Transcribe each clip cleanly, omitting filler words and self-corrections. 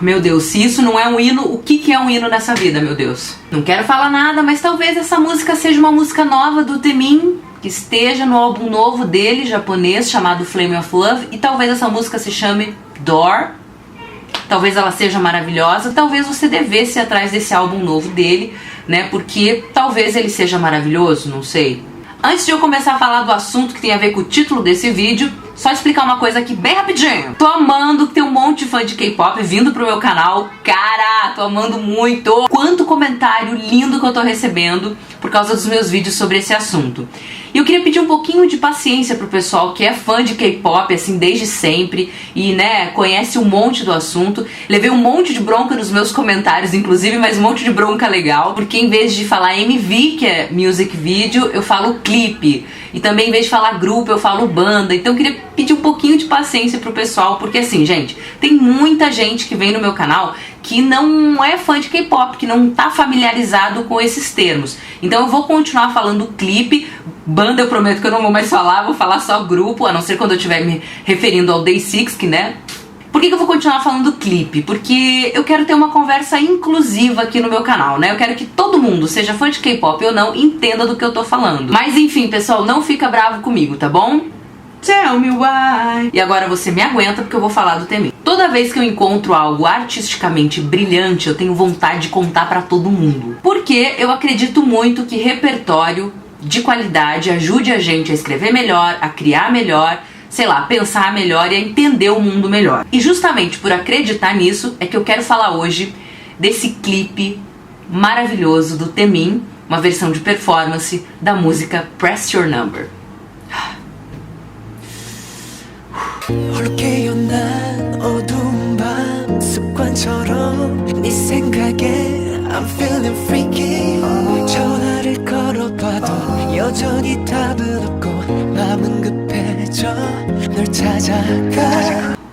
Meu Deus, se isso não é um hino, o que é um hino nessa vida, meu Deus? Não quero falar nada, mas talvez essa música seja uma música nova do Taemin, que esteja no álbum novo dele, japonês, chamado Flame of Love, e talvez essa música se chame Door. Talvez ela seja maravilhosa, talvez você devesse ir atrás desse álbum novo dele, né? Porque talvez ele seja maravilhoso, não sei. Antes de eu começar a falar do assunto que tem a ver com o título desse vídeo, só explicar uma coisa aqui bem rapidinho. Tô amando que tem um monte de fã de K-pop vindo pro meu canal. Cara, tô amando muito. Quanto comentário lindo que eu tô recebendo por causa dos meus vídeos sobre esse assunto. E eu queria pedir um pouquinho de paciência pro pessoal que é fã de K-pop, assim, desde sempre, e, né, conhece um monte do assunto. Levei um monte de bronca nos meus comentários, inclusive, mas um monte de bronca legal, porque em vez de falar MV, que é Music Video, eu falo clipe. E também, em vez de falar grupo, eu falo banda. Então eu queria pedir um pouquinho de paciência pro pessoal, porque assim, gente, tem muita gente que vem no meu canal que não é fã de K-pop, que não tá familiarizado com esses termos. Então eu vou continuar falando clipe. Banda eu prometo que eu não vou mais falar, vou falar só grupo, a não ser quando eu estiver me referindo ao Day 6, que, né? Por que eu vou continuar falando clipe? Porque eu quero ter uma conversa inclusiva aqui no meu canal, né? Eu quero que todo mundo, seja fã de K-pop ou não, entenda do que eu tô falando. Mas enfim, pessoal, não fica bravo comigo, tá bom? Tell me why. E agora você me aguenta porque eu vou falar do Taemin. Toda vez que eu encontro algo artisticamente brilhante, eu tenho vontade de contar pra todo mundo. Porque eu acredito muito que repertório de qualidade ajude a gente a escrever melhor, a criar melhor, sei lá, pensar melhor e a entender o mundo melhor. E justamente por acreditar nisso é que eu quero falar hoje desse clipe maravilhoso do Taemin, uma versão de performance da música Press Your Number.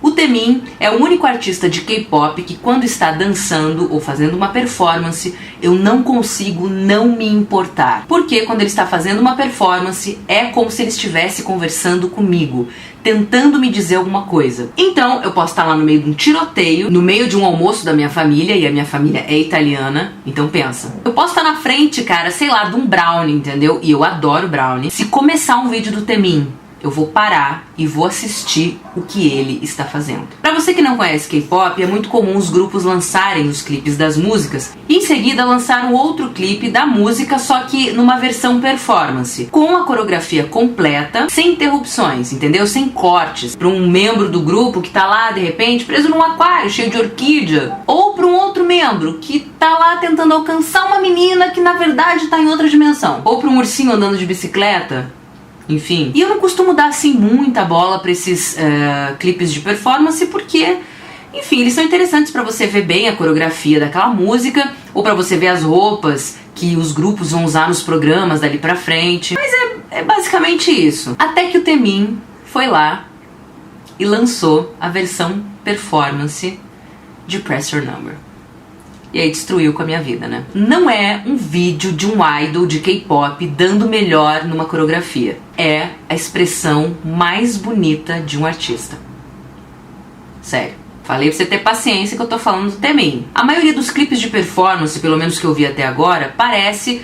O Taemin é o único artista de K-pop que quando está dançando ou fazendo uma performance, eu não consigo não me importar. Porque quando ele está fazendo uma performance, é como se ele estivesse conversando comigo, tentando me dizer alguma coisa. Então, eu posso estar lá no meio de um tiroteio, no meio de um almoço da minha família, e a minha família é italiana, então pensa. Eu posso estar na frente, cara, sei lá, de um brownie, entendeu? E eu adoro brownie. Se começar um vídeo do Taemin, eu vou parar e vou assistir o que ele está fazendo. Pra você que não conhece K-pop, é muito comum os grupos lançarem os clipes das músicas e em seguida lançar um outro clipe da música, só que numa versão performance, com a coreografia completa, sem interrupções, entendeu? Sem cortes, para um membro do grupo que tá lá, de repente, preso num aquário cheio de orquídea, ou para um outro membro que tá lá tentando alcançar uma menina que na verdade tá em outra dimensão, ou para um ursinho andando de bicicleta. Enfim, e eu não costumo dar assim muita bola pra esses clipes de performance porque, enfim, eles são interessantes pra você ver bem a coreografia daquela música ou pra você ver as roupas que os grupos vão usar nos programas dali pra frente. Mas é basicamente isso. Até que o Taemin foi lá e lançou a versão performance de Press Your Number. E aí destruiu com a minha vida, né? Não é um vídeo de um idol de K-pop dando melhor numa coreografia. É a expressão mais bonita de um artista. Sério. Falei pra você ter paciência que eu tô falando do Taemin. A maioria dos clipes de performance, pelo menos que eu vi até agora, parece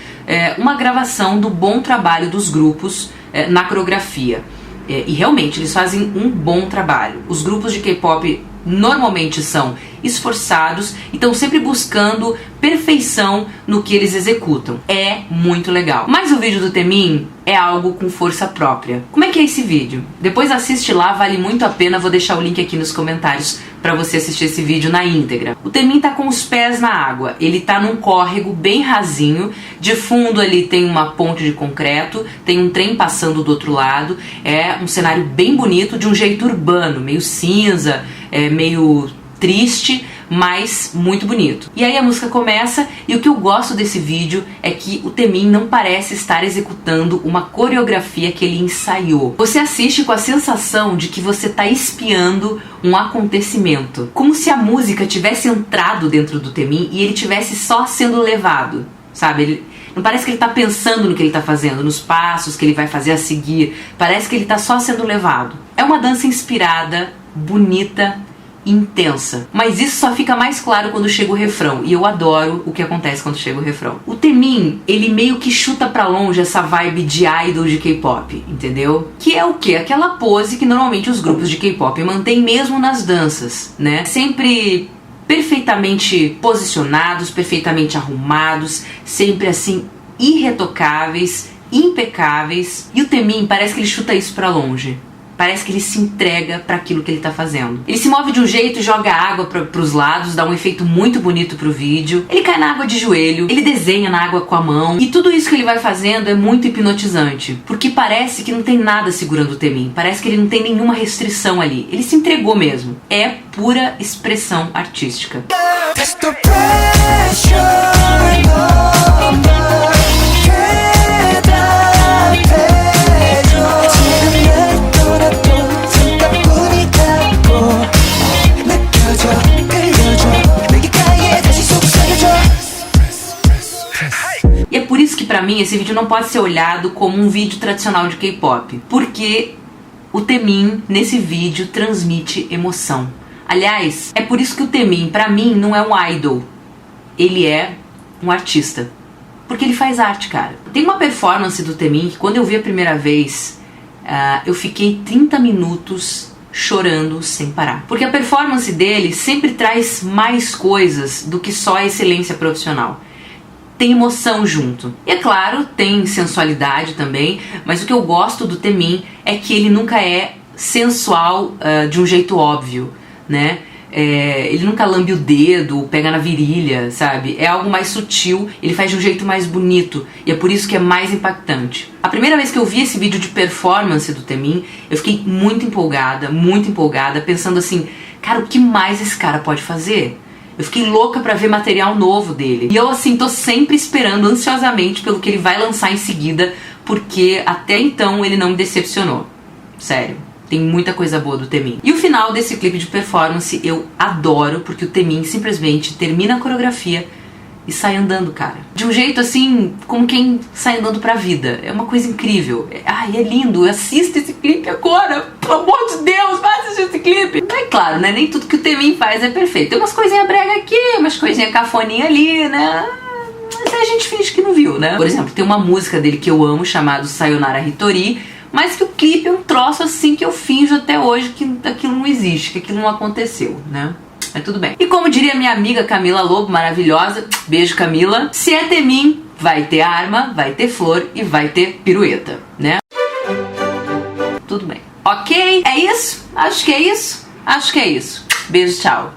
uma gravação do bom trabalho dos grupos na coreografia. E realmente, eles fazem um bom trabalho. Os grupos de K-pop normalmente são esforçados e estão sempre buscando perfeição no que eles executam. É muito legal. Mas o vídeo do Taemin é algo com força própria. Como é que é esse vídeo? Depois assiste lá, vale muito a pena. Vou deixar o link aqui nos comentários para você assistir esse vídeo na íntegra. O Taemin tá com os pés na água. Ele tá num córrego bem rasinho. De fundo ali tem uma ponte de concreto, tem um trem passando do outro lado. É um cenário bem bonito, de um jeito urbano, meio cinza, meio triste, mas muito bonito. E aí a música começa e o que eu gosto desse vídeo é que o Taemin não parece estar executando uma coreografia que ele ensaiou. Você assiste com a sensação de que você está espiando um acontecimento, como se a música tivesse entrado dentro do Taemin e ele tivesse só sendo levado, sabe? Ele Não parece que ele tá pensando no que ele tá fazendo, nos passos que ele vai fazer a seguir. Parece que ele tá só sendo levado. É uma dança inspirada, bonita, intensa. Mas isso só fica mais claro quando chega o refrão. E eu adoro o que acontece quando chega o refrão. O Taemin, ele meio que chuta pra longe essa vibe de idol de K-pop, entendeu? Que é o quê? Aquela pose que normalmente os grupos de K-pop mantêm mesmo nas danças, né? Sempre perfeitamente posicionados, perfeitamente arrumados, sempre assim irretocáveis, impecáveis. E o Taemin parece que ele chuta isso pra longe. Parece que ele se entrega para aquilo que ele tá fazendo. Ele se move de um jeito e joga água pros lados, dá um efeito muito bonito pro vídeo. Ele cai na água de joelho, ele desenha na água com a mão. E tudo isso que ele vai fazendo é muito hipnotizante. Porque parece que não tem nada segurando o Taemin. Parece que ele não tem nenhuma restrição ali. Ele se entregou mesmo. É pura expressão artística. E é por isso que pra mim esse vídeo não pode ser olhado como um vídeo tradicional de K-pop, porque o Taemin nesse vídeo transmite emoção. Aliás, é por isso que o Taemin pra mim não é um idol, ele é um artista, porque ele faz arte, cara. Tem uma performance do Taemin que quando eu vi a primeira vez, eu fiquei 30 minutos chorando sem parar, porque a performance dele sempre traz mais coisas do que só a excelência profissional. Tem emoção junto. E é claro, tem sensualidade também, mas o que eu gosto do Taemin é que ele nunca é sensual de um jeito óbvio, né? Ele nunca lambe o dedo, pega na virilha, sabe? É algo mais sutil, ele faz de um jeito mais bonito, e é por isso que é mais impactante. A primeira vez que eu vi esse vídeo de performance do Taemin, eu fiquei muito empolgada, pensando assim, cara, o que mais esse cara pode fazer? Eu fiquei louca pra ver material novo dele. E eu, assim, tô sempre esperando ansiosamente pelo que ele vai lançar em seguida, porque até então ele não me decepcionou. Sério, tem muita coisa boa do Taemin. E o final desse clipe de performance eu adoro, porque o Taemin simplesmente termina a coreografia e sai andando, cara. De um jeito assim, como quem sai andando pra vida. É uma coisa incrível. Ai, é lindo. Assista esse clipe agora. Pelo amor de Deus, vai assistir esse clipe. É claro, né? Nem tudo que o Taemin faz é perfeito. Tem umas coisinhas brega aqui, umas coisinhas cafoninha ali, né? Mas aí a gente finge que não viu, né? Por exemplo, tem uma música dele que eu amo, chamado Sayonara Hitori, mas que o clipe é um troço assim que eu finjo até hoje que aquilo não existe, que aquilo não aconteceu, né? Mas tudo bem. E como diria minha amiga Camila Lobo, maravilhosa, beijo Camila, se é Taemin, vai ter arma, vai ter flor e vai ter pirueta, né? Tudo bem. Ok? É isso? Acho que é isso. Acho que é isso. Beijo, tchau.